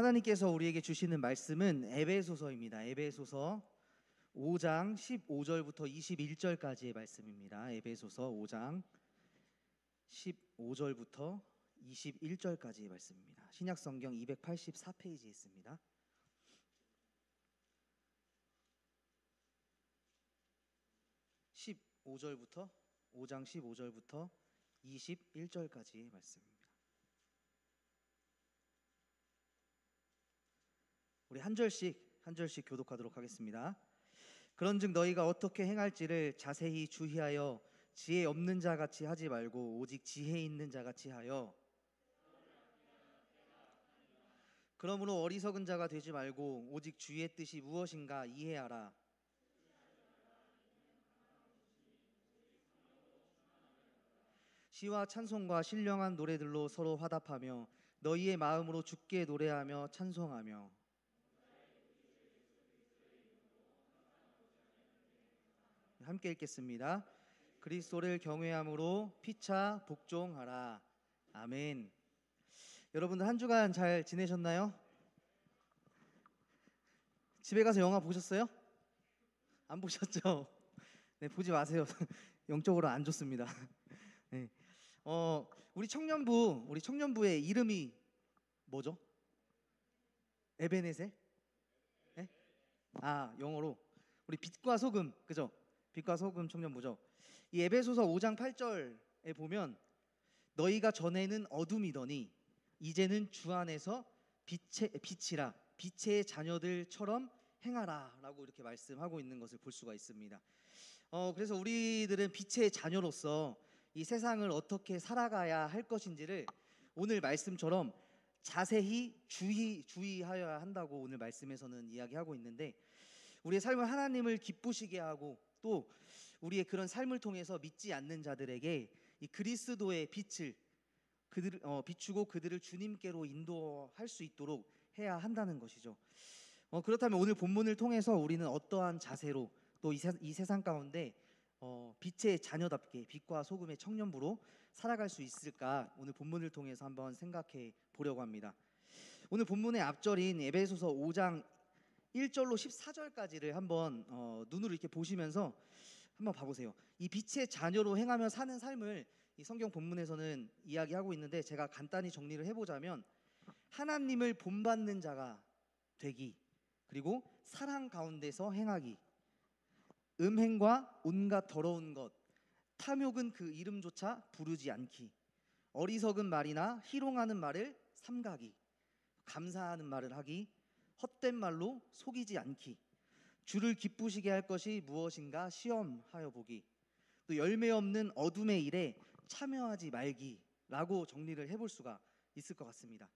하나님께서 우리에게 주시는 말씀은 에베소서입니다. 에베소서 5장 15절부터 21절까지의 말씀입니다. 에베소서 5장 15절부터 21절까지의 말씀입니다. 신약성경 284페이지에 있습니다. 5장 15절부터 21절까지의 말씀입니다. 우리 한 절씩 교독하도록 하겠습니다. 그런즉 너희가 어떻게 행할지를 자세히 주의하여 지혜 없는 자 같이 하지 말고 오직 지혜 있는 자 같이 하여, 그러므로 어리석은 자가 되지 말고 오직 주의 뜻이 무엇인가 이해하라. 시와 찬송과 신령한 노래들로 서로 화답하며 너희의 마음으로 주께 노래하며 찬송하며, 함께 읽겠습니다. 그리스도를 경외함으로 피차 복종하라. 아멘. 여러분들 한 주간 잘 지내셨나요? 집에 가서 영화 보셨어요? 안 보셨죠? 네, 보지 마세요. 영적으로 안 좋습니다. 네. 우리 청년부의 이름이 뭐죠? 에베네셀? 네? 영어로 우리 빛과 소금, 그죠? 빛과 소금 청년부죠. 이 에베소서 5장 8절에 보면 너희가 전에는 어둠이더니 이제는 주 안에서 빛이라 빛의 자녀들처럼 행하라 라고 이렇게 말씀하고 있는 것을 볼 수가 있습니다. 그래서 우리들은 빛의 자녀로서 이 세상을 어떻게 살아가야 할 것인지를 오늘 말씀처럼 자세히 주의하여야 한다고 오늘 말씀에서는 이야기하고 있는데, 우리의 삶을 하나님을 기쁘시게 하고 또 우리의 그런 삶을 통해서 믿지 않는 자들에게 이 그리스도의 빛을 비추고 그들을 주님께로 인도할 수 있도록 해야 한다는 것이죠. 그렇다면 오늘 본문을 통해서 우리는 어떠한 자세로 또 이 세상 가운데 빛의 자녀답게 빛과 소금의 청년부로 살아갈 수 있을까, 오늘 본문을 통해서 한번 생각해 보려고 합니다. 오늘 본문의 앞절인 에베소서 5장 1절로 14절까지를 한번 눈으로 이렇게 보시면서 한번 봐보세요. 이 빛의 자녀로 행하며 사는 삶을 이 성경 본문에서는 이야기하고 있는데, 제가 간단히 정리를 해보자면 하나님을 본받는 자가 되기, 그리고 사랑 가운데서 행하기, 음행과 온갖 더러운 것, 탐욕은 그 이름조차 부르지 않기, 어리석은 말이나 희롱하는 말을 삼가기, 감사하는 말을 하기, 헛된 말로 속이지 않기, 주를 기쁘시게 할 것이 무엇인가 시험하여 보기, 또 열매 없는 어둠의 일에 참여하지 말기라고 정리를 해볼 수가 있을 것 같습니다.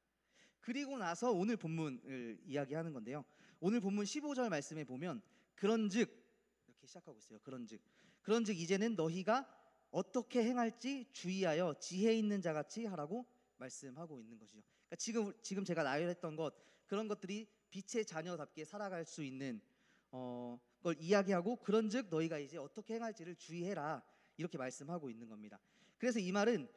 그리고 나서 오늘 본문을 이야기하는 건데요. 오늘 본문 15절 말씀에 보면 그런즉 이렇게 시작하고 있어요. 그런즉 이제는 너희가 어떻게 행할지 주의하여 지혜 있는 자같이 하라고 말씀하고 있는 것이죠. 그러니까 지금 제가 나열했던 그런 것들이 빛의 자녀답게 살아갈 수 있는 걸 이야기하고, 그런즉 너희가 이제 어떻게 행할지를 주의해라 이렇게 말씀하고 있는 겁니다. 그래서 이 말은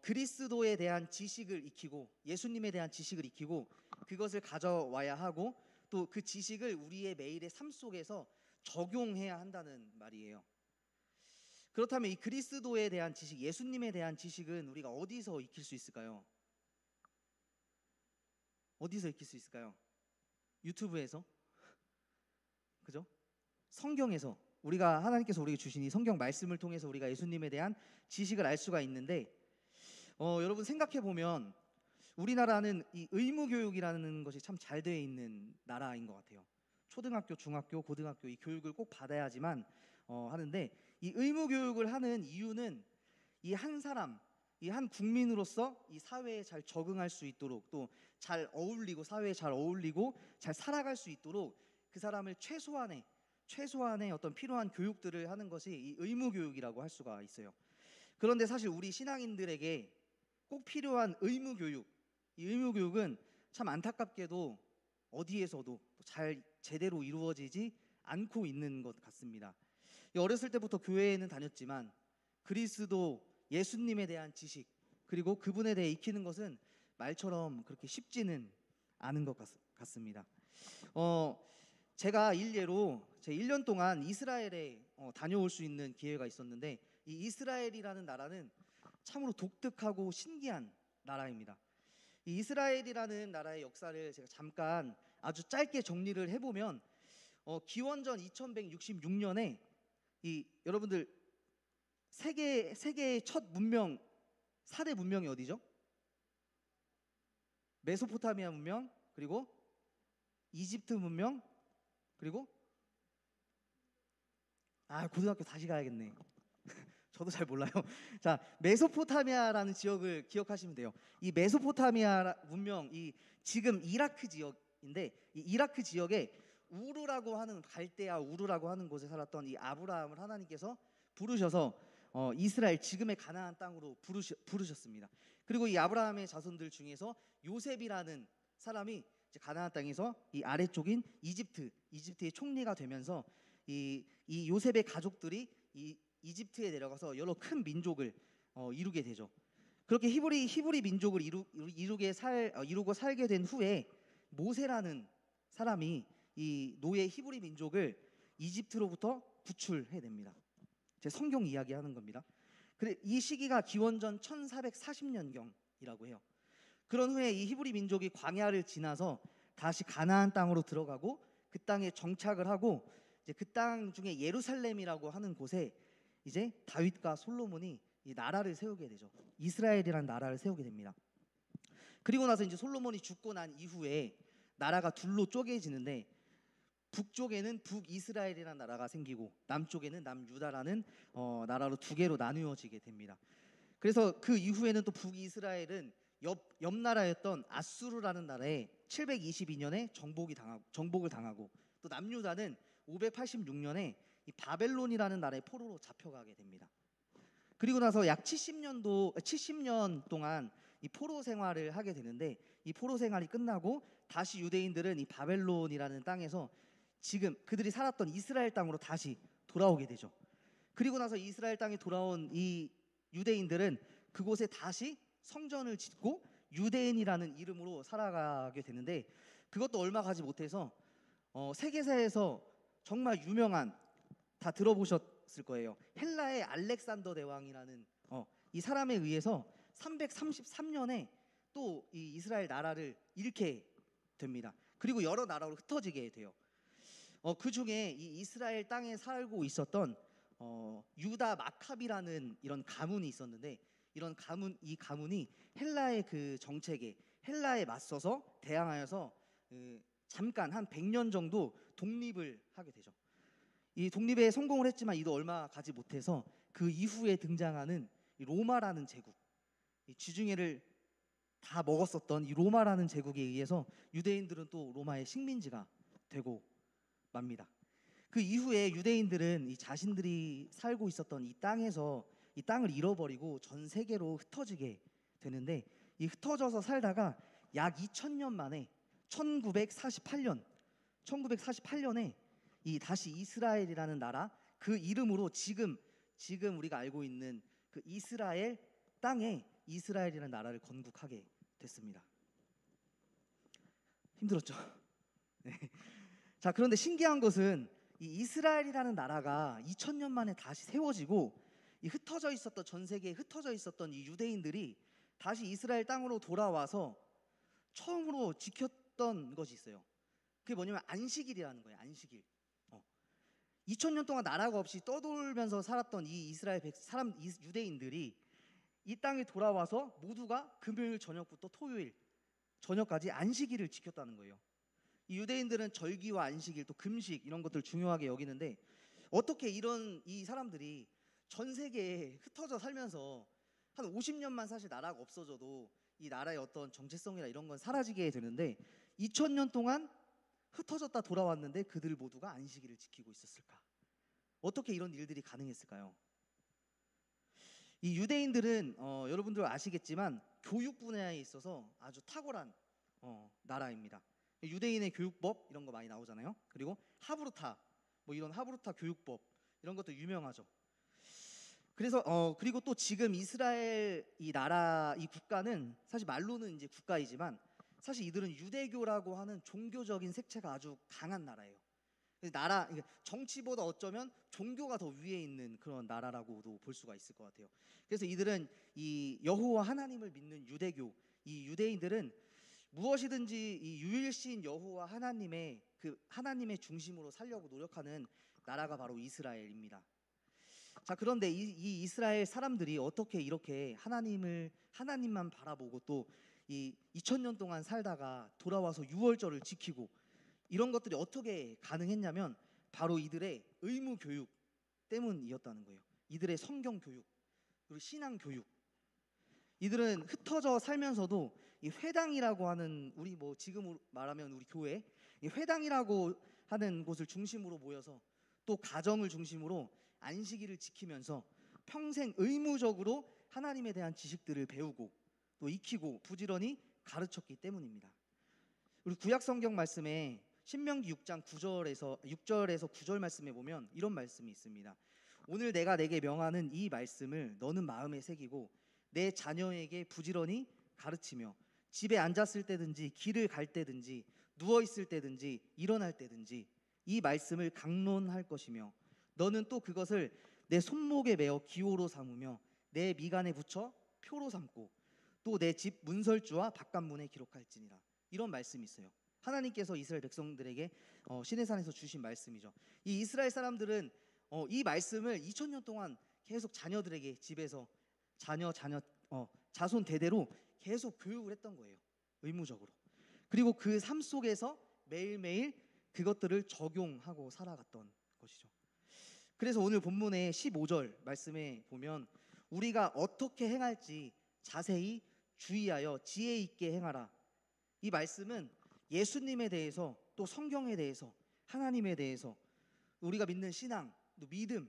그리스도에 대한 지식을 익히고 예수님에 대한 지식을 익히고 그것을 가져와야 하고 또 그 지식을 우리의 매일의 삶 속에서 적용해야 한다는 말이에요. 그렇다면 이 그리스도에 대한 지식, 예수님에 대한 지식은 우리가 어디서 익힐 수 있을까요? 어디서 익힐 수 있을까요? 유튜브에서? 그죠? 성경에서, 하나님께서 우리에게 주신 이 성경 말씀을 통해서 우리가 예수님에 대한 지식을 알 수가 있는데, 여러분 생각해 보면 우리나라는 이 의무교육이라는 것이 참 잘 되어 있는 나라인 것 같아요. 초등학교, 중학교, 고등학교 이 교육을 꼭 받아야지만 하는데, 이 의무교육을 하는 이유는 이 한 국민으로서 이 사회에 잘 적응할 수 있도록, 또 잘 어울리고 사회에 잘 어울리고 잘 살아갈 수 있도록 그 사람을 최소한의 어떤 필요한 교육들을 하는 것이 이 의무교육이라고 할 수가 있어요. 그런데 사실 우리 신앙인들에게 꼭 필요한 이 의무교육은 참 안타깝게도 어디에서도 잘 제대로 이루어지지 않고 있는 것 같습니다. 어렸을 때부터 교회에는 다녔지만 그리스도 예수님에 대한 지식, 그리고 그분에 대해 익히는 것은 말처럼 그렇게 쉽지는 아는 것 같습니다. 제가 일례로 제 1년 동안 이스라엘에 다녀올 수 있는 기회가 있었는데, 이 이스라엘이라는 나라는 참으로 독특하고 신기한 나라입니다. 이 이스라엘이라는 나라의 역사를 제가 잠깐 아주 짧게 정리를 해보면, 기원전 2166년에 이 여러분들 세계의 첫 문명 4대 문명이 어디죠? 메소포타미아 문명, 그리고 이집트 문명, 그리고 고등학교 다시 가야겠네. 저도 잘 몰라요. 자, 메소포타미아라는 지역을 기억하시면 돼요. 이 메소포타미아 문명, 이 지금 이라크 지역인데, 이 이라크 지역에 우르라고 하는, 갈대아 우르라고 하는 곳에 살았던 이 아브라함을 하나님께서 부르셔서 이스라엘 지금의 가나안 땅으로 부르셨습니다. 그리고 이 아브라함의 자손들 중에서 요셉이라는 사람이 이제 가나안 땅에서 이 아래쪽인 이집트의 총리가 되면서 이 요셉의 가족들이 이 이집트에 내려가서 여러 큰 민족을 이루게 되죠. 그렇게 히브리 민족을 이루고 살게 된 후에 모세라는 사람이 이 노예 히브리 민족을 이집트로부터 구출해냅니다. 제 성경 이야기하는 겁니다. 이 시기가 기원전 1440년경이라고 해요. 그런 후에 이 히브리 민족이 광야를 지나서 다시 가나안 땅으로 들어가고 그 땅에 정착을 하고, 이제 그 땅 중에 예루살렘이라고 하는 곳에 이제 다윗과 솔로몬이 이 나라를 세우게 되죠. 이스라엘이라는 나라를 세우게 됩니다. 그리고 나서 이제 솔로몬이 죽고 난 이후에 나라가 둘로 쪼개지는데, 북쪽에는 북이스라엘이라는 나라가 생기고 남쪽에는 남유다라는 나라로 두 개로 나누어지게 됩니다. 그래서 그 이후에는 또 북이스라엘은 옆 나라였던 아수르라는 나라에 722년에 정복을 당하고, 또 남유다는 586년에 이 바벨론이라는 나라의 포로로 잡혀가게 됩니다. 그리고 나서 약 70년 동안 이 포로 생활을 하게 되는데, 이 포로 생활이 끝나고 다시 유대인들은 이 바벨론이라는 땅에서 지금 그들이 살았던 이스라엘 땅으로 다시 돌아오게 되죠. 그리고 나서 이스라엘 땅에 돌아온 이 유대인들은 그곳에 다시 성전을 짓고 유대인이라는 이름으로 살아가게 되는데, 그것도 얼마 가지 못해서 세계사에서 정말 유명한, 다 들어보셨을 거예요, 헬라의 알렉산더 대왕이라는 이 사람에 의해서 333년에 또 이 이스라엘 나라를 잃게 됩니다. 그리고 여러 나라로 흩어지게 돼요. 그 중에 이 이스라엘 땅에 살고 있었던 유다 마카비라는 이런 가문이 있었는데, 이 가문이 헬라의 그 정책에, 헬라에 맞서서 대항하여서 잠깐 한 100년 정도 독립을 하게 되죠. 이 독립에 성공을 했지만 이도 얼마 가지 못해서 그 이후에 등장하는 이 로마라는 제국, 이 쥐중에를 다 먹었었던 이 로마라는 제국에 의해서 유대인들은 또 로마의 식민지가 되고 맙니다. 그 이후에 유대인들은 이 자신들이 살고 있었던 이 땅에서 이 땅을 잃어버리고 전 세계로 흩어지게 되는데, 이 흩어져서 살다가 약 2000년 만에 1948년에 이 다시 이스라엘이라는 나라, 그 이름으로 지금 우리가 알고 있는 그 이스라엘 땅에 이스라엘이라는 나라를 건국하게 됐습니다. 힘들었죠? 네. 자, 그런데 신기한 것은 이 이스라엘이라는 나라가 2000년 만에 다시 세워지고, 이 전 세계에 흩어져 있었던 이 유대인들이 다시 이스라엘 땅으로 돌아와서 처음으로 지켰던 것이 있어요. 그게 뭐냐면 안식일이라는 거예요. 안식일. 2000년 동안 나라가 없이 떠돌면서 살았던 이 유대인들이 이 땅에 돌아와서 모두가 금요일 저녁부터 토요일 저녁까지 안식일을 지켰다는 거예요. 이 유대인들은 절기와 안식일, 또 금식, 이런 것들 중요하게 여기는데, 어떻게 이 사람들이 전 세계에 흩어져 살면서 한 50년만 사실 나라가 없어져도 이 나라의 어떤 정체성이나 이런 건 사라지게 되는데, 2000년 동안 흩어졌다 돌아왔는데 그들 모두가 안식일을 지키고 있었을까? 어떻게 이런 일들이 가능했을까요? 이 유대인들은 여러분들 아시겠지만 교육 분야에 있어서 아주 탁월한 나라입니다. 유대인의 교육법 이런 거 많이 나오잖아요. 그리고 하브루타, 이런 하브루타 교육법, 이런 것도 유명하죠. 그래서 그리고 또 지금 이스라엘 이 국가는 사실 말로는 이제 국가이지만 사실 이들은 유대교라고 하는 종교적인 색채가 아주 강한 나라예요. 나라 정치보다 어쩌면 종교가 더 위에 있는 그런 나라라고도 볼 수가 있을 것 같아요. 그래서 이들은 이 여호와 하나님을 믿는 유대교, 이 유대인들은 무엇이든지 이 유일신 여호와 하나님의 그 하나님의 중심으로 살려고 노력하는 나라가 바로 이스라엘입니다. 자, 그런데 이 이스라엘 사람들이 어떻게 이렇게 하나님만 바라보고 또 이 2000년 동안 살다가 돌아와서 유월절을 지키고 이런 것들이 어떻게 가능했냐면 바로 이들의 의무 교육 때문이었다는 거예요. 이들의 성경 교육, 그리고 신앙 교육. 이들은 흩어져 살면서도 이 회당이라고 하는 우리 뭐 지금 말하면 우리 교회, 이 회당이라고 하는 곳을 중심으로 모여서 또 가정을 중심으로 안식일을 지키면서 평생 의무적으로 하나님에 대한 지식들을 배우고 또 익히고 부지런히 가르쳤기 때문입니다. 우리 구약 성경 말씀에 신명기 6장 9절에서 9절 말씀에 보면 이런 말씀이 있습니다. 오늘 내가 내게 명하는 이 말씀을 너는 마음에 새기고 내 자녀에게 부지런히 가르치며 집에 앉았을 때든지 길을 갈 때든지 누워 있을 때든지 일어날 때든지 이 말씀을 강론할 것이며 너는 또 그것을 내 손목에 메어 기호로 삼으며 내 미간에 붙여 표로 삼고 또 내 집 문설주와 바깥문에 기록할지니라. 이런 말씀이 있어요. 하나님께서 이스라엘 백성들에게 시내산에서 주신 말씀이죠. 이 이스라엘 사람들은 이 말씀을 2000년 동안 계속 자녀들에게 집에서 자손 대대로 계속 교육을 했던 거예요. 의무적으로. 그리고 그 삶 속에서 매일매일 그것들을 적용하고 살아갔던 것이죠. 그래서 오늘 본문의 15절 말씀에 보면 우리가 어떻게 행할지 자세히 주의하여 지혜 있게 행하라. 이 말씀은 예수님에 대해서 또 성경에 대해서 하나님에 대해서 우리가 믿는 신앙, 또 믿음,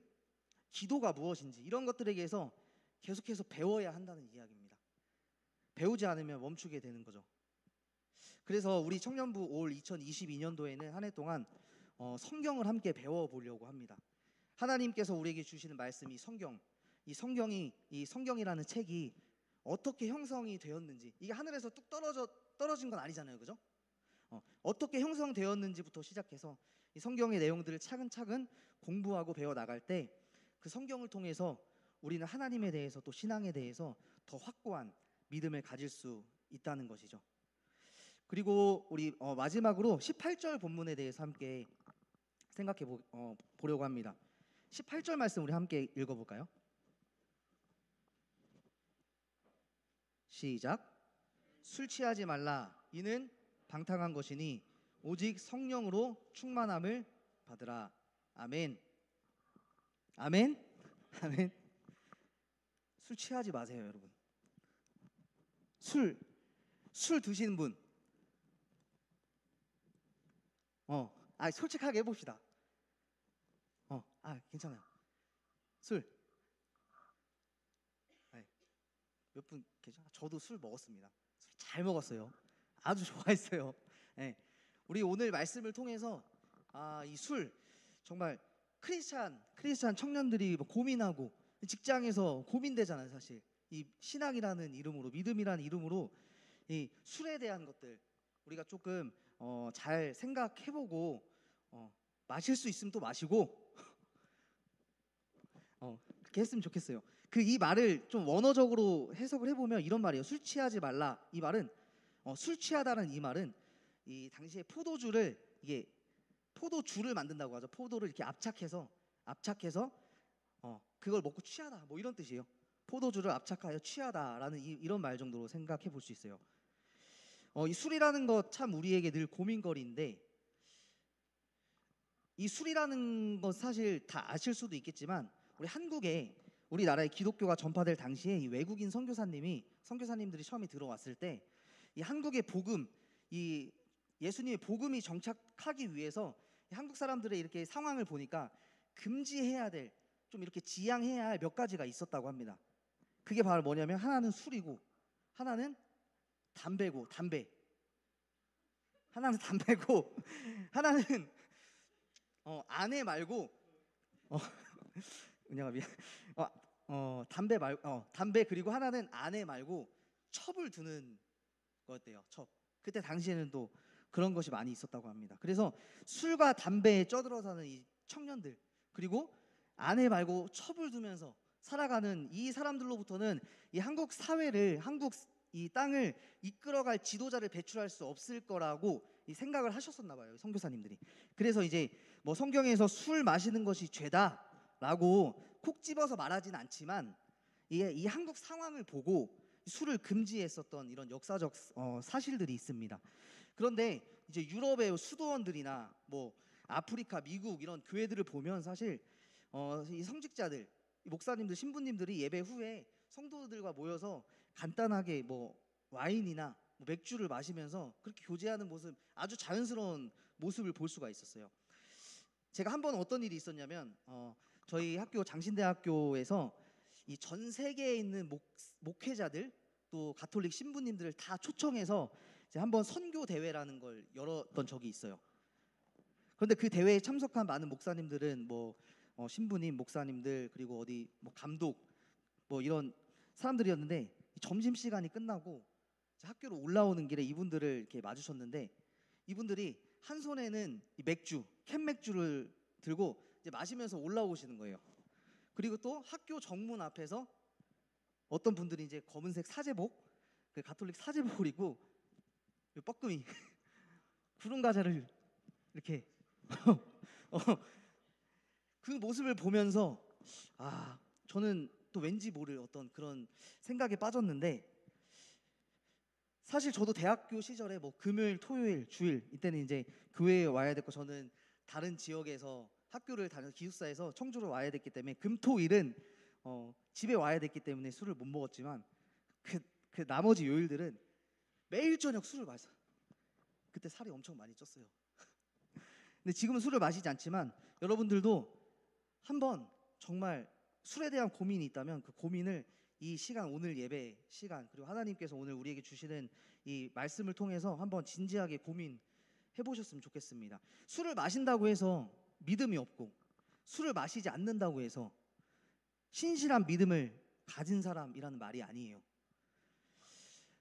기도가 무엇인지 이런 것들에 대해서 계속해서 배워야 한다는 이야기입니다. 배우지 않으면 멈추게 되는 거죠. 그래서 우리 청년부 올 2022년도에는 한 해 동안 성경을 함께 배워보려고 합니다. 하나님께서 우리에게 주시는 말씀이 이 성경이라는 책이 어떻게 형성이 되었는지, 이게 하늘에서 뚝 떨어진 건 아니잖아요, 그죠? 어떻게 형성되었는지부터 시작해서 이 성경의 내용들을 차근차근 공부하고 배워 나갈 때 그 성경을 통해서 우리는 하나님에 대해서 또 신앙에 대해서 더 확고한 믿음을 가질 수 있다는 것이죠. 그리고 우리 마지막으로 18절 본문에 대해서 함께 생각해 보려고 합니다. 18절 말씀 우리 함께 읽어볼까요? 시작. 술 취하지 말라. 이는 방탕한 것이니 오직 성령으로 충만함을 받으라. 아멘. 아멘. 아멘. 술 취하지 마세요, 여러분. 술 드시는 분. 솔직하게 해봅시다. 괜찮아요. 술. 몇 분 계죠? 저도 술 먹었습니다. 술 잘 먹었어요. 아주 좋아했어요. 네. 우리 오늘 말씀을 통해서 이 술 정말 크리스찬 청년들이 뭐 고민하고 직장에서 고민되잖아요, 사실. 이 신앙이라는 이름으로, 믿음이라는 이름으로 이 술에 대한 것들 우리가 조금 잘 생각해보고 마실 수 있으면 또 마시고 그렇게 했으면 좋겠어요. 이 말을 좀 원어적으로 해석을 해보면 이런 말이에요. 술 취하지 말라. 이 말은 술 취하다는 이 말은 이 당시에 포도주를 만든다고 하죠. 포도를 이렇게 압착해서 그걸 먹고 취하다 뭐 이런 뜻이에요. 포도주를 압착하여 취하다라는 이런 말 정도로 생각해 볼 수 있어요. 이 술이라는 것 참 우리에게 늘 고민거리인데 이 술이라는 것 사실 다 아실 수도 있겠지만 우리나라에 기독교가 전파될 당시에 이 외국인 선교사님들이 처음에 들어왔을 때 이 한국의 복음, 이 예수님의 복음이 정착하기 위해서 한국 사람들의 이렇게 상황을 보니까 금지해야 될, 좀 이렇게 지양해야 할 몇 가지가 있었다고 합니다. 그게 바로 뭐냐면 하나는 술이고 하나는 담배고 하나는 아내 말고 은영아 미안. 담배 그리고 하나는 아내 말고 첩을 두는 거였대요. 첩. 그때 당시에는 또 그런 것이 많이 있었다고 합니다. 그래서 술과 담배에 쩌들어 사는 이 청년들, 그리고 아내 말고 첩을 두면서 살아가는 이 사람들로부터는 이 한국 사회를, 한국 이 땅을 이끌어갈 지도자를 배출할 수 없을 거라고 이 생각을 하셨었나 봐요, 선교사님들이. 그래서 이제 뭐 성경에서 술 마시는 것이 죄다라고 콕 집어서 말하진 않지만 이 한국 상황을 보고 술을 금지했었던 이런 역사적 사실들이 있습니다. 그런데 이제 유럽의 수도원들이나 뭐 아프리카, 미국 이런 교회들을 보면 사실 이 성직자들, 목사님들, 신부님들이 예배 후에 성도들과 모여서 간단하게 뭐 와인이나 뭐 맥주를 마시면서 그렇게 교제하는 모습, 아주 자연스러운 모습을 볼 수가 있었어요. 제가 한 번 어떤 일이 있었냐면 저희 학교 장신대학교에서 이 전 세계에 있는 목회자들, 또 가톨릭 신부님들을 다 초청해서 이제 한번 선교 대회라는 걸 열었던 적이 있어요. 그런데 그 대회에 참석한 많은 목사님들은 뭐 신부님, 목사님들, 그리고 어디 뭐 감독 뭐 이런 사람들이었는데, 점심 시간이 끝나고 학교로 올라오는 길에 이분들을 이렇게 마주쳤는데, 이분들이 한 손에는 이 맥주, 캔 맥주를 들고 이제 마시면서 올라오시는 거예요. 그리고 또 학교 정문 앞에서 어떤 분들이 이제 검은색 사제복, 그 가톨릭 사제복을 입고 뻐끔이 구름 과자를 이렇게 그 모습을 보면서 저는 또 왠지 모를 어떤 그런 생각에 빠졌는데, 사실 저도 대학교 시절에 뭐 금요일, 토요일, 주일 이때는 이제 교회에 와야 됐고, 저는 다른 지역에서 학교를 다녀서 기숙사에서 청주로 와야 됐기 때문에 금토일은 집에 와야 됐기 때문에 술을 못 먹었지만 그 나머지 요일들은 매일 저녁 술을 마셔. 그때 살이 엄청 많이 쪘어요. 근데 지금은 술을 마시지 않지만 여러분들도 한번 정말 술에 대한 고민이 있다면 그 고민을 이 시간, 오늘 예배 시간, 그리고 하나님께서 오늘 우리에게 주시는 이 말씀을 통해서 한번 진지하게 고민해 보셨으면 좋겠습니다. 술을 마신다고 해서 믿음이 없고, 술을 마시지 않는다고 해서 신실한 믿음을 가진 사람이라는 말이 아니에요.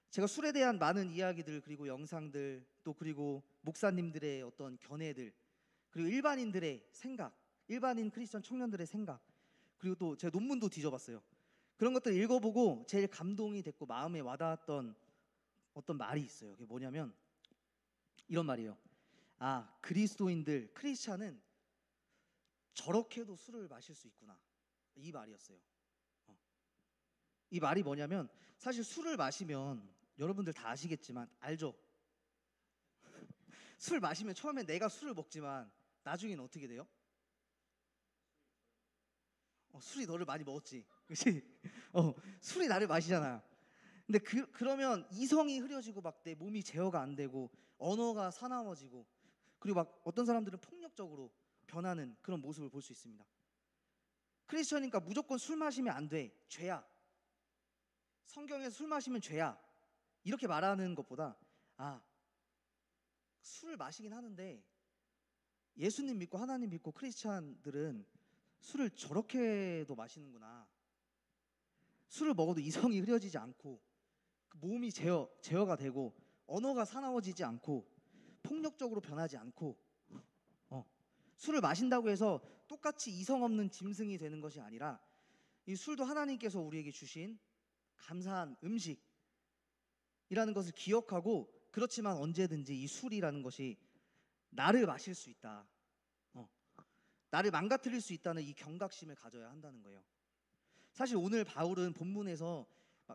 제가 술에 대한 많은 이야기들, 그리고 영상들, 또 그리고 목사님들의 어떤 견해들, 그리고 일반인들의 생각, 일반인 크리스천 청년들의 생각, 그리고 또 제가 논문도 뒤져봤어요. 그런 것들 읽어보고 제일 감동이 됐고 마음에 와닿았던 어떤 말이 있어요. 그게 뭐냐면 이런 말이에요. 그리스도인들, 크리스찬은 저렇게도 술을 마실 수 있구나, 이 말이었어요. 이 말이 뭐냐면, 사실 술을 마시면 여러분들 다 아시겠지만, 알죠? 술 마시면 처음에 내가 술을 먹지만 나중에는 어떻게 돼요? 술이 너를 많이 먹었지, 그렇지? 술이 나를 마시잖아. 근데 그러면 이성이 흐려지고 막 내 몸이 제어가 안 되고 언어가 사나워지고, 그리고 막 어떤 사람들은 폭력적으로 변하는 그런 모습을 볼 수 있습니다. 크리스천이니까 무조건 술 마시면 안 돼, 죄야, 성경에서 술 마시면 죄야, 이렇게 말하는 것보다 술을 마시긴 하는데 예수님 믿고 하나님 믿고 크리스찬들은 술을 저렇게도 마시는구나. 술을 먹어도 이성이 흐려지지 않고 몸이 제어가 되고 언어가 사나워지지 않고 폭력적으로 변하지 않고, 술을 마신다고 해서 똑같이 이성 없는 짐승이 되는 것이 아니라, 이 술도 하나님께서 우리에게 주신 감사한 음식이라는 것을 기억하고, 그렇지만 언제든지 이 술이라는 것이 나를 마실 수 있다, 나를 망가뜨릴 수 있다는 이 경각심을 가져야 한다는 거예요. 사실 오늘 바울은 본문에서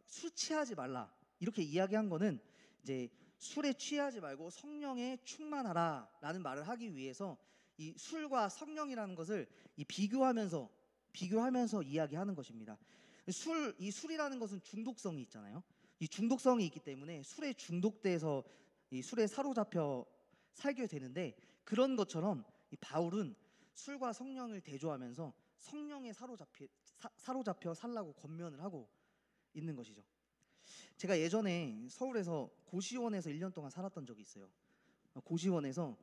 술 취하지 말라 이렇게 이야기한 거는 이제 술에 취하지 말고 성령에 충만하라라는 말을 하기 위해서 이 술과 성령이라는 것을 비교하면서 이야기하는 것입니다. 이 술이라는 것은 중독성이 있잖아요. 이 중독성이 있기 때문에 술에 중독돼서 이 술에 사로잡혀 살게 되는데, 그런 것처럼 이 바울은 술과 성령을 대조하면서 성령에 사로잡혀 살라고 권면을 하고 있는 것이죠. 제가 예전에 서울에서 고시원에서 1년 동안 살았던 적이 있어요. 고시원에서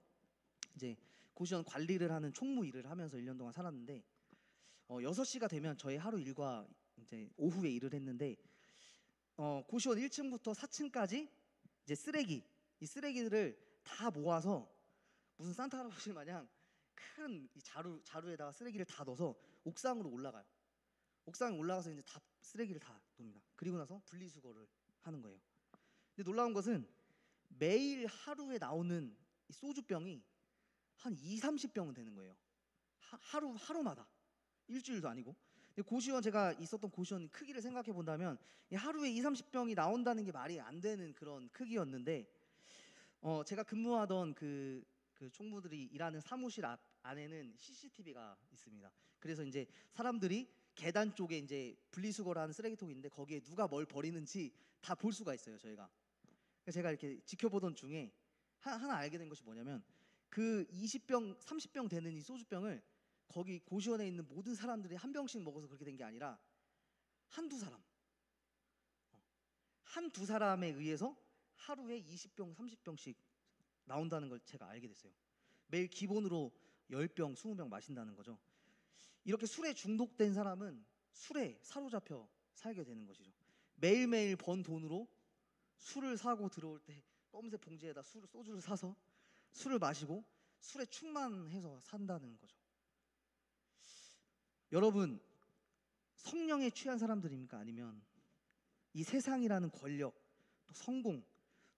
이제 고시원 관리를 하는 총무 일을 하면서 1년 동안 살았는데, 6시가 되면 저희 하루 일과 이제 오후에 일을 했는데, 고시원 1층부터 4층까지 이제 쓰레기, 이 쓰레기들을 다 모아서 무슨 산타 할아버지 마냥 큰 이 자루에다가 쓰레기를 다 넣어서 옥상으로 올라가요. 옥상에 올라가서 이제 다 쓰레기를 다 놉니다. 그리고 나서 분리수거를 하는 거예요. 근데 놀라운 것은 매일 하루에 나오는 이 소주병이 한 2, 30병은 되는 거예요. 하루마다. 일주일도 아니고. 근데 고시원, 제가 있었던 고시원 크기를 생각해 본다면 이 하루에 2, 30병이 나온다는 게 말이 안 되는 그런 크기였는데, 제가 근무하던 그 총무들이 일하는 사무실 안에는 CCTV가 있습니다. 그래서 이제 사람들이 계단 쪽에 이제 분리수거를 하는 쓰레기통이 있는데 거기에 누가 뭘 버리는지 다 볼 수가 있어요, 저희가. 그래서 제가 이렇게 지켜보던 중에 하나 알게 된 것이 뭐냐면, 그 20병, 30병 되는 이 소주병을 거기 고시원에 있는 모든 사람들이 한 병씩 먹어서 그렇게 된 게 아니라 한두 사람에 의해서 하루에 20병, 30병씩 나온다는 걸 제가 알게 됐어요. 매일 기본으로 10병, 20병 마신다는 거죠. 이렇게 술에 중독된 사람은 술에 사로잡혀 살게 되는 것이죠. 매일매일 번 돈으로 술을 사고 들어올 때 검은색 봉지에다 소주를 사서 술을 마시고 술에 충만해서 산다는 거죠. 여러분, 성령에 취한 사람들입니까? 아니면 이 세상이라는 권력, 또 성공,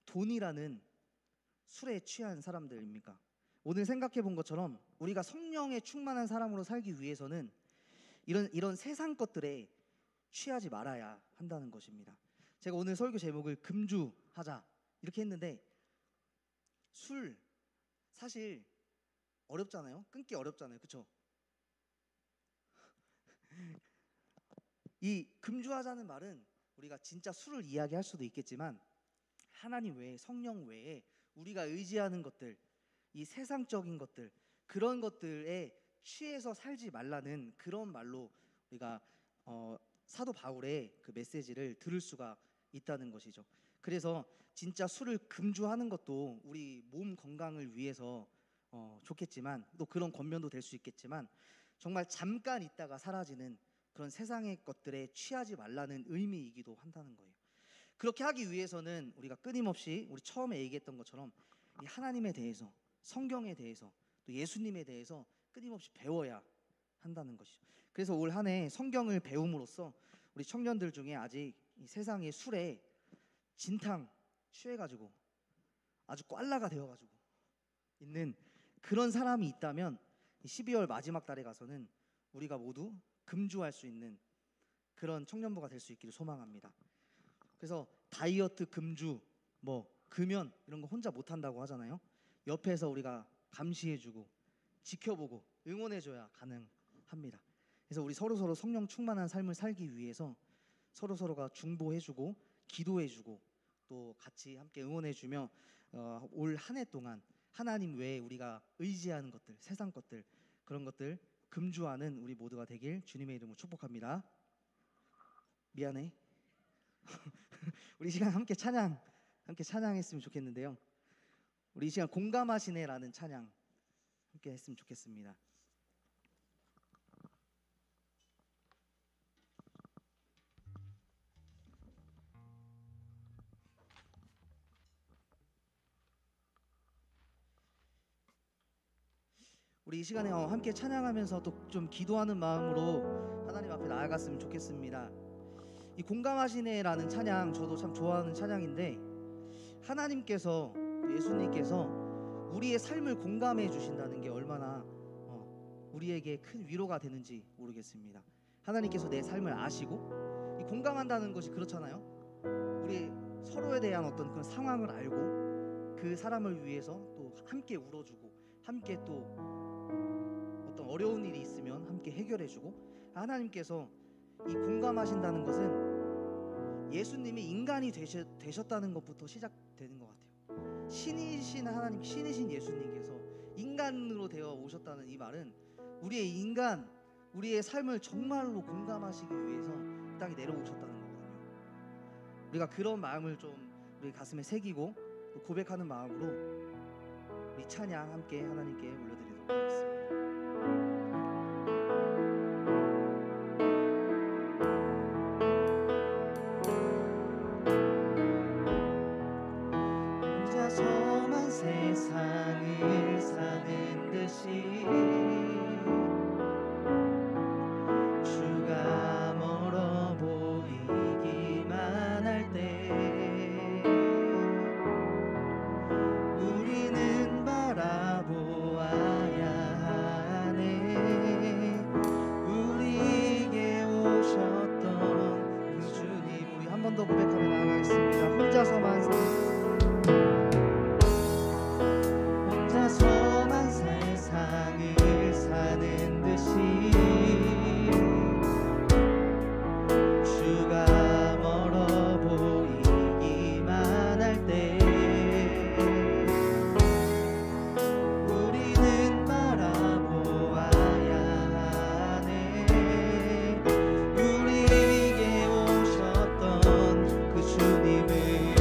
돈이라는 술에 취한 사람들입니까? 오늘 생각해 본 것처럼 우리가 성령에 충만한 사람으로 살기 위해서는 이런 세상 것들에 취하지 말아야 한다는 것입니다. 제가 오늘 설교 제목을 금주하자 이렇게 했는데, 술 사실 어렵잖아요. 끊기 어렵잖아요. 그렇죠? 이 금주하자는 말은 우리가 진짜 술을 이야기할 수도 있겠지만, 하나님 외에, 성령 외에 우리가 의지하는 것들, 이 세상적인 것들, 그런 것들에 취해서 살지 말라는 그런 말로 우리가 사도 바울의 그 메시지를 들을 수가 있다는 것이죠. 그래서 진짜 술을 금주하는 것도 우리 몸 건강을 위해서 좋겠지만, 또 그런 권면도 될 수 있겠지만, 정말 잠깐 있다가 사라지는 그런 세상의 것들에 취하지 말라는 의미이기도 한다는 거예요. 그렇게 하기 위해서는 우리가 끊임없이 우리 처음에 얘기했던 것처럼 이 하나님에 대해서, 성경에 대해서, 또 예수님에 대해서 끊임없이 배워야 한다는 것이죠. 그래서 올 한 해 성경을 배움으로써 우리 청년들 중에 아직 이 세상의 술에 진탕 취해가지고 아주 꽐라가 되어가지고 있는 그런 사람이 있다면, 12월 마지막 달에 가서는 우리가 모두 금주할 수 있는 그런 청년부가 될 수 있기를 소망합니다. 그래서 다이어트 금주, 금연 이런 거 혼자 못한다고 하잖아요. 옆에서 우리가 감시해주고 지켜보고 응원해줘야 가능합니다. 그래서 우리 서로서로 성령 충만한 삶을 살기 위해서 서로서로가 중보해주고 기도해주고 또 같이 함께 응원해주며 올 한 해 동안 하나님 외에 우리가 의지하는 것들, 세상 것들, 그런 것들 금주하는 우리 모두가 되길 주님의 이름으로 축복합니다. 미안해. 우리 시간 함께 찬양했으면 좋겠는데요. 우리 이 시간 공감하시네라는 찬양 함께 했으면 좋겠습니다. 우리 이 시간에 함께 찬양하면서 또 좀 기도하는 마음으로 하나님 앞에 나아갔으면 좋겠습니다. 이 공감하시네라는 찬양, 저도 참 좋아하는 찬양인데, 하나님께서, 예수님께서 우리의 삶을 공감해 주신다는 게 얼마나 우리에게 큰 위로가 되는지 모르겠습니다. 하나님께서 내 삶을 아시고, 이 공감한다는 것이 그렇잖아요. 우리 서로에 대한 어떤 그런 상황을 알고 그 사람을 위해서 또 함께 울어주고, 함께 또 어떤 어려운 일이 있으면 함께 해결해주고, 하나님께서 이 공감하신다는 것은 예수님이 인간이 되셨다는 것부터 시작되는 것 같아요. 신이신 하나님, 신이신 예수님께서 인간으로 되어 오셨다는 이 말은 우리의 삶을 정말로 공감하시기 위해서 이 땅에 내려오셨다는 거거든요. 우리가 그런 마음을 좀 우리 가슴에 새기고 또 고백하는 마음으로 우리 찬양 함께 하나님께 올려드리도록 하겠습니다. 혼자서 세상을 사는 듯이 주가 멀어 보이기만 할 때 우리는 바라보아야 하네. 우리에게 오셨던 그 주님. 우리 한 번 더 고백하며 나아가겠습니다. 혼자서만 세상을 사는 듯이 주가 멀어 보이기만 할 때 우리는 바라보아야 하네. 우리에게 오셨던 그 주님을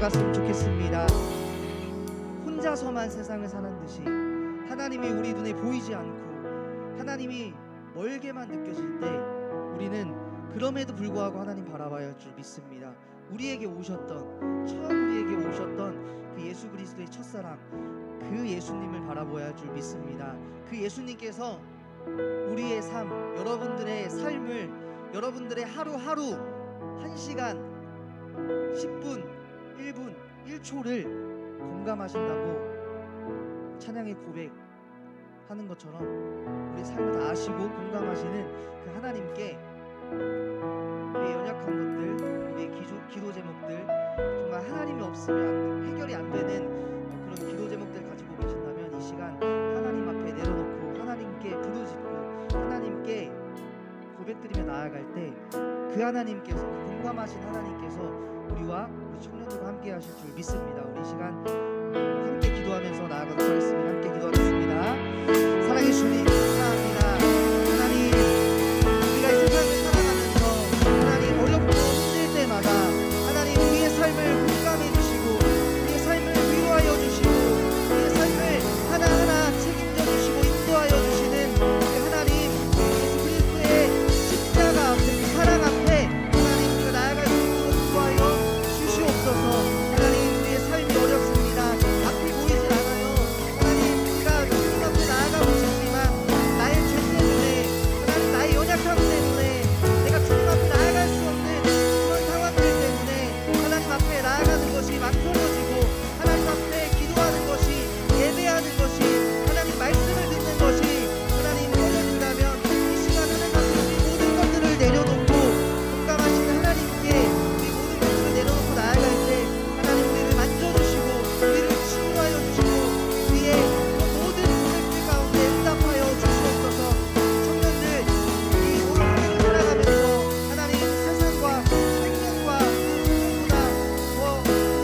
나아갔으면 좋겠습니다. 혼자서만 세상을 사는 듯이 하나님이 우리 눈에 보이지 않고 하나님이 멀게만 느껴질 때 우리는 그럼에도 불구하고 하나님 바라봐야 할 줄 믿습니다. 우리에게 오셨던 처음 우리에게 오셨던 그 예수 그리스도의 첫사랑 그 예수님을 바라봐야 할 줄 믿습니다. 그 예수님께서 우리의 삶, 여러분들의 삶을, 여러분들의 하루하루 1시간 10분 1분 1초를 공감하신다고 찬양의 고백하는 것처럼 우리 삶을 다 아시고 공감하시는 그 하나님께 우리의 연약한 것들, 우리의 기도 제목들, 정말 하나님이 없으면 해결이 안 되는 그런 기도 제목들 가지고 계신다면 이 시간 하나님 앞에 내려놓고 하나님께 부르짖고 하나님께 고백드리며 나아갈 때 그 하나님께서, 그 공감하신 하나님께서 우리와 우리 청년들과 함께 하실 줄 믿습니다. 우리 시간 함께 기도하면서 나아가도록 하겠습니다. 함께 기도하겠습니다. 사랑의 주님 감사합니다. 하나님, 우리가 이 세상을 살아가면서 하나님 어렵고 힘들 때마다 하나님 우리의 삶을 공감해 주시고 우리의 삶을 위로하여 주시고 우리의 삶을 하나하나 책임져 주시고 인도하여 주시는 그 하나님 예수 그리스도의 십자가 앞에 그 사랑 앞에 하나님 우리가 나아갈 수 있도록 인도하여 주시옵소서. 하나님 우리의 삶이 어렵습니다. 앞이 보이질 않아요. 하나님 우리가 주님 앞에 나아가고 싶지만 나의 죄 때문에 하나님 나의 연약함 때문에 내가 주님 앞에 나아갈 수 없는 그런 상황들 때문에 하나님 앞에 나아가는 것이 망설여지고 하나님 앞에 기도하는 것이 예배하는 것이 하나님 말씀을 듣는 것이 하나님 꺼려진다면 이 시간 하나님 앞에 우리 모든 것들을 내려놓고 공감하시는 하나님께 우리 모든 것들을 내려놓고 나아갈 때 하나님 우리를 만져주시고 우리를 치유하여 주시고 우리의 그 모든 고백들 가운데 응답하여 주시옵소서. 청년들 이 오늘 하루를 살아가면서 하나님 세상과 생명과 그 누구보다 더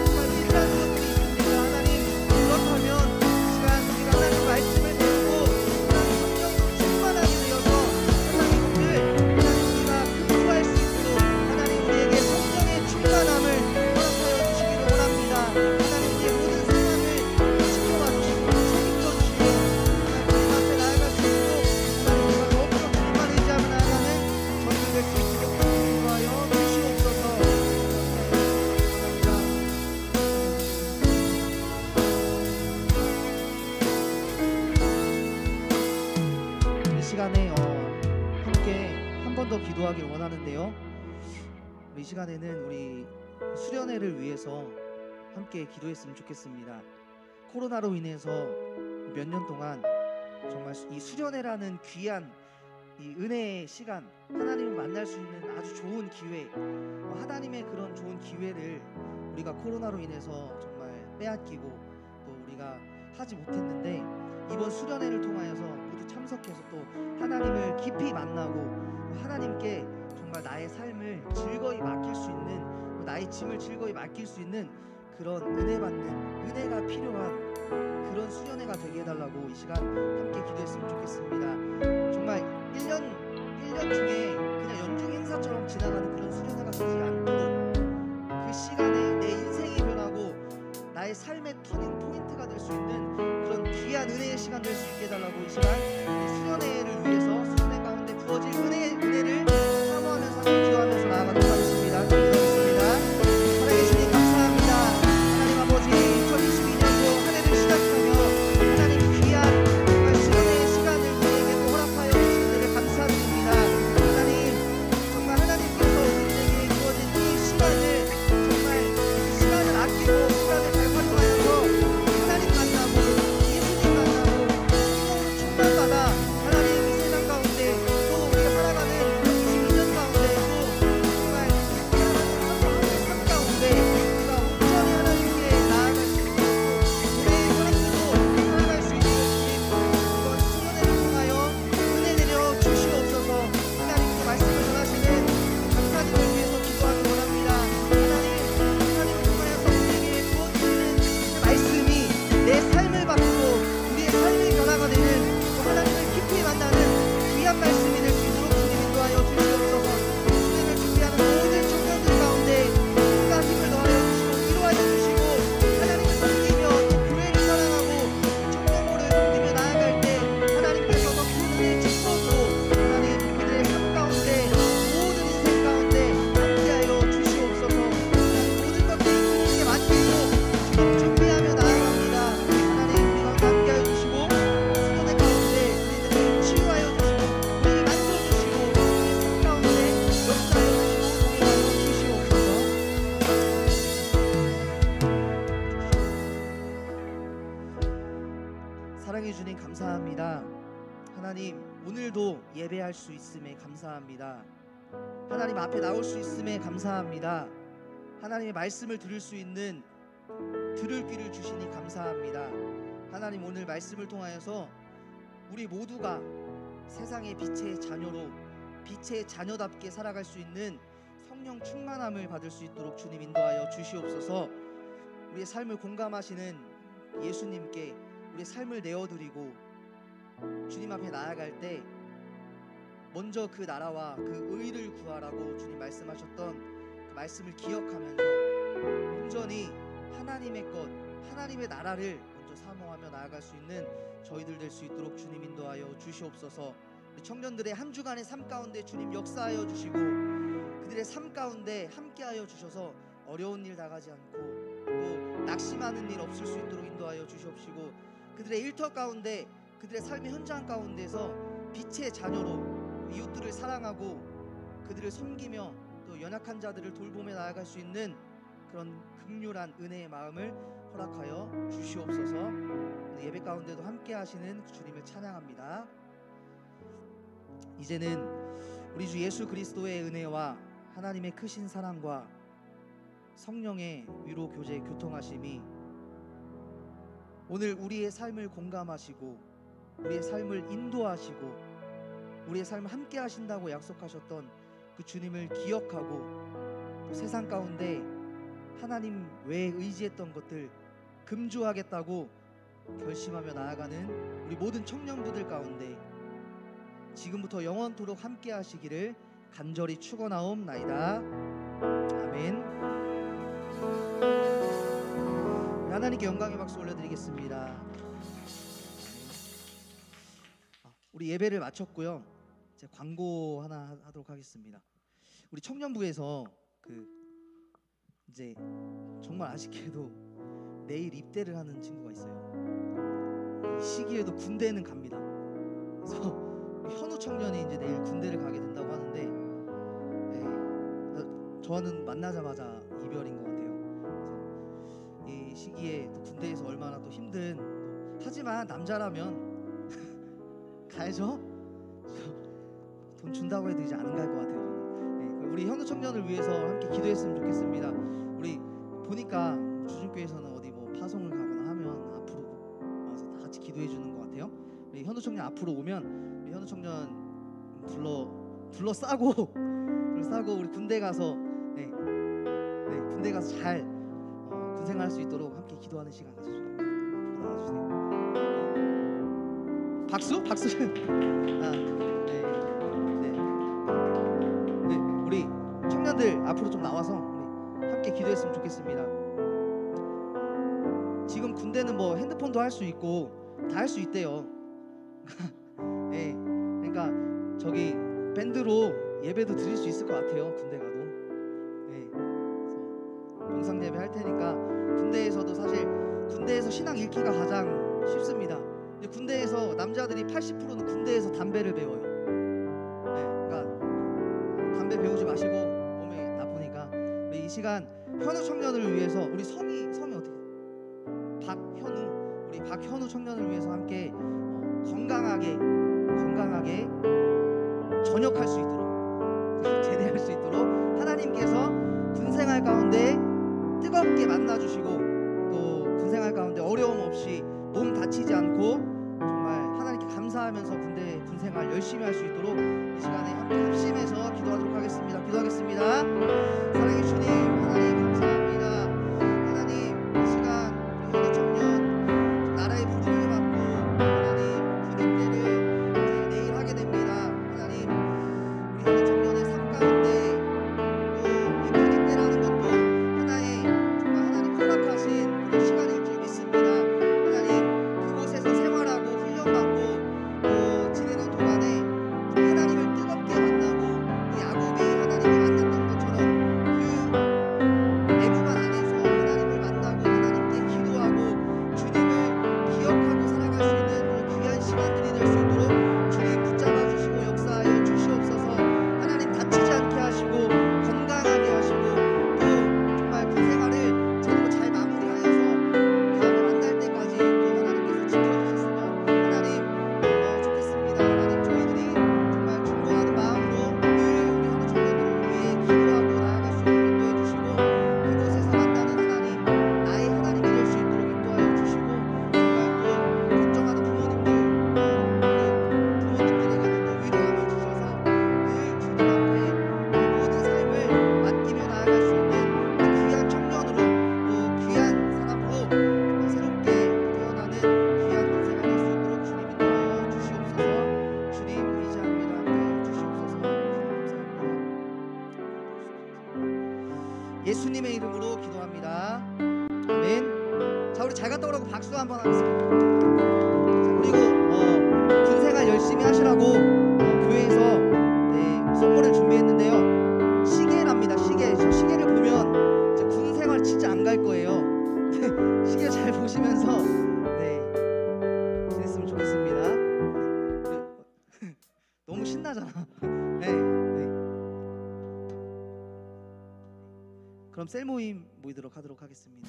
정말 필요한 것들이 있습니다. 하나님 그렇다면 이 시간 우리가 하나님 말씀을 듣고 하나님 성령으로 충만하게 되어서 하나님 오늘 하나님 우리가 근소할 수 있도록 하나님 우리에게 성령의 충만함을 허락하여 주시기를 원합니다. 하나님 우리의 모든 상황을 지켜봐 주시고 책임져 주시고 하나님 우리 앞에 나아갈 수 있도록 하나님 우리가 더욱더 주님만 의지하며 나아가는 저희가 될 수 있도록 인도하여 주시옵소서. 이 시간에 함께 한 번 더 기도하길 원하는데요. 이 시간에는 우리 수련회를 위해서 함께 기도했으면 좋겠습니다. 코로나로 인해서 몇 년 동안 정말 이 수련회라는 귀한 이 은혜의 시간, 하나님을 만날 수 있는 아주 좋은 기회, 하나님의 그런 좋은 기회를 우리가 코로나로 인해서 정말 빼앗기고 또 우리가 하지 못했는데 이번 수련회를 통하여서 모두 참석해서 또 하나님을 깊이 만나고 또 하나님께 정말 나의 삶을 즐거이 맡길 수 있는 또 나의 짐을 즐거이 맡길 수 있는 그런 은혜 받는 은혜가 필요한 그런 수련회가 되게 해달라고 이 시간 함께 기도했으면 좋겠습니다. 정말 1년 중에 그냥 연중 행사처럼 지나가는 그런 수련회가 되지 않도록 그 시간에 내 인생이 변하고 나의 삶의 터닝 포인트가 될 수 있는 그런 귀한 은혜의 시간 될 수 있게 해달라고 이 시간 우리 수련회를 위해서 수련회 가운데 부어질 은혜를 사모하면서 함께 기도하면서 나아가도록 하겠습니다. 기도하겠습니다. 사랑해 주님 감사합니다. 하나님 아버지 2022년도 한 해를 시작하며 하나님 귀한 정말 수련회의 시간을 우리에게 또 허락하여 주신 데를 감사드립니다. 하나님 정말 하나님께서 우리에게 주어진 이 시간을 정말 이 시간을 아끼고 시간을 잘 활용하여서 하나님 만나고 예수님 만나고 성령으로 충만받아 하나님 이 세상 가운데 또 우리가 살아가는 2022년 가운데 또 정말 하나님의 삶 가운데 우리가 온전히 하나님께 나아갈 수 있도록 또 우리의 사람들도 살아갈 수 있도록 주님 이번 수련회를 통하여 은혜 내려 주시옵소서. 하나님께 말씀을 전하시는 강사님을 위해서 기도하기 원합니다. 하나님을 통하여서 우리에게 부어주시는 그 말씀이 내 삶을 바꾸고 우리의 삶의 변화가 되는 또 하나님을 깊이 만나는 귀한 말씀이 될 수 있도록 주님 인도하여 주시옵소서. 수련을 준비하는 모든 청년들 가운데 힘과 힘을 더하여 주시고 위로하여 주시고 하나님을 섬기며 또 교회를 사랑하고 청년모를 섬기며 나아갈 때 하나님께서 더 큰 은혜의 축복으로 하나님 그들의 삶 가운데 모든 인생 가운데 함께하여 주시옵소서. 모든 것들을 주님께 맡기고 주님 준비하며 나아갑니다. 하나님 우리가 함께하여 주시고 수련회 가운데 우리들을 치유하여 주시고 우리를 만져주시고 우리의 삶 가운데 역사하여 주시고 동행하여 주시옵소서. 사랑해 주님 감사합니다. 하나님 오늘도 예배할 수 있음에 감사합니다. 하나님 앞에 나올 수 있음에 감사합니다. 하나님의 말씀을 들을 수 있는 들을 귀를 주시니 감사합니다. 하나님 오늘 말씀을 통하여서 우리 모두가 세상의 빛의 자녀로 빛의 자녀답게 살아갈 수 있는 성령 충만함을 받을 수 있도록 주님 인도하여 주시옵소서. 우리의 삶을 공감하시는 예수님께 우리의 삶을 내어드리고 주님 앞에 나아갈 때 먼저 그 나라와 그 의를 구하라고 주님 말씀하셨던 그 말씀을 기억하면서 온전히 하나님의 것, 하나님의 나라를 먼저 사모하며 나아갈 수 있는 저희들 될 수 있도록 주님 인도하여 주시옵소서. 우리 청년들의 한 주간의 삶 가운데 주님 역사하여 주시고 그들의 삶 가운데 함께하여 주셔서 어려운 일 당하지 않고 또 낙심하는 일 없을 수 있도록 인도하여 주시옵시고 그들의 일터 가운데 그들의 삶의 현장 가운데서 빛의 자녀로 이웃들을 사랑하고 그들을 섬기며 또 연약한 자들을 돌보며 나아갈 수 있는 그런 극률한 은혜의 마음을 허락하여 주시옵소서. 예배 가운데도 함께 하시는 주님을 찬양합니다. 이제는 우리 주 예수 그리스도의 은혜와 하나님의 크신 사랑과 성령의 위로 교제 교통하심이 오늘 우리의 삶을 공감하시고 우리의 삶을 인도하시고 우리의 삶을 함께 하신다고 약속하셨던 그 주님을 기억하고 또 세상 가운데 하나님 외에 의지했던 것들 금주하겠다고 결심하며 나아가는 우리 모든 청년부들 가운데 지금부터 영원토록 함께 하시기를 간절히 축원하옵나이다. 아멘. 하나님께 영광의 박수 올려드리겠습니다. 우리 예배를 마쳤고요. 이제 광고 하나 하도록 하겠습니다. 우리 청년부에서 이제 정말 아쉽게도 내일 입대를 하는 친구가 있어요. 이 시기에도 군대는 갑니다. 그래서 현우 청년이 이제 내일 군대를 가게 된다고 하는데 저는 만나자마자 이별인 것 같아요. 그래서 이 시기에 또 군대에서 얼마나 또 힘든 하지만 남자라면 가야죠. 돈 준다고 해도 이제 안 갈 것 같아요. 우리 현우 청년을 위해서 함께 기도했으면 좋겠습니다. 우리 보니까 주중교회에서는 어디 뭐 파송을 가거나 하면 앞으로 와서 다 같이 기도해 주는 것 같아요. 우리 현우 청년 앞으로 오면 우리 현우 청년 둘러싸고 우리 군대 가서 군대 가서 잘 군생활할 수 있도록 함께 기도하는 시간 가져주세요. 박수? 우리 청년들 앞으로 좀 나와서 우리 함께 기도했으면 좋겠습니다. 지금 군대는 뭐 핸드폰도 할 수 있고 다 할 수 있대요. 그러니까 저기 밴드로 예배도 드릴 수 있을 것 같아요. 군대 가도. 그래서 영상 예배 할 테니까 군대에서도 사실 군대에서 신앙 읽기가 가장 쉽습니다. 근데 군대에서 남자들이 80%는 군대에서 담배를 배워요. 그러니까 담배 배우지 마시고 몸에 나쁘니까 우리 이 시간 현우 청년을 위해서 우리 성이 어떻게? 박현우 우리 박현우 청년을 위해서 함께 건강하게 전역할 수 있도록 제대할 수 있도록 하나님께서 군생활 가운데 뜨겁게 만나주시고 또 군생활 가운데 어려움 없이 몸 다치지 않고 정말 하나님께 감사하면서 군생활 열심히 할 수 있도록 이 시간에 함께 합심해서 기도하도록 하겠습니다. 기도하겠습니다. 사랑의 주님 하나님 감사합니다. 하나님 이 시간 우리 현우 청년 나라의 부름을 받고 하나님 군입대를 이제 내일 하게 됩니다. 하나님 우리 현우 청년의 삶 가운데 또 이 군입대라는 것도 하나의 정말 하나님 허락하신 그런 시간일 줄 믿습니다. 하나님 그곳에서 생활하고 훈련받고 또 지내는 동안에 하나님을 뜨겁게 만나고 야곱이 하나님을 만났던 것처럼 그 기도 한번 하겠습니다. 자, 그리고 군생활 열심히 하시라고 교회에서 선물을 준비했는데요. 시계랍니다. 시계. 저 시계를 보면 이제 군생활 진짜 안 갈 거예요. 시계 잘 보시면서 지냈으면 좋겠습니다. 너무 신나잖아. 그럼 셀 모임 모이도록 하도록 하겠습니다.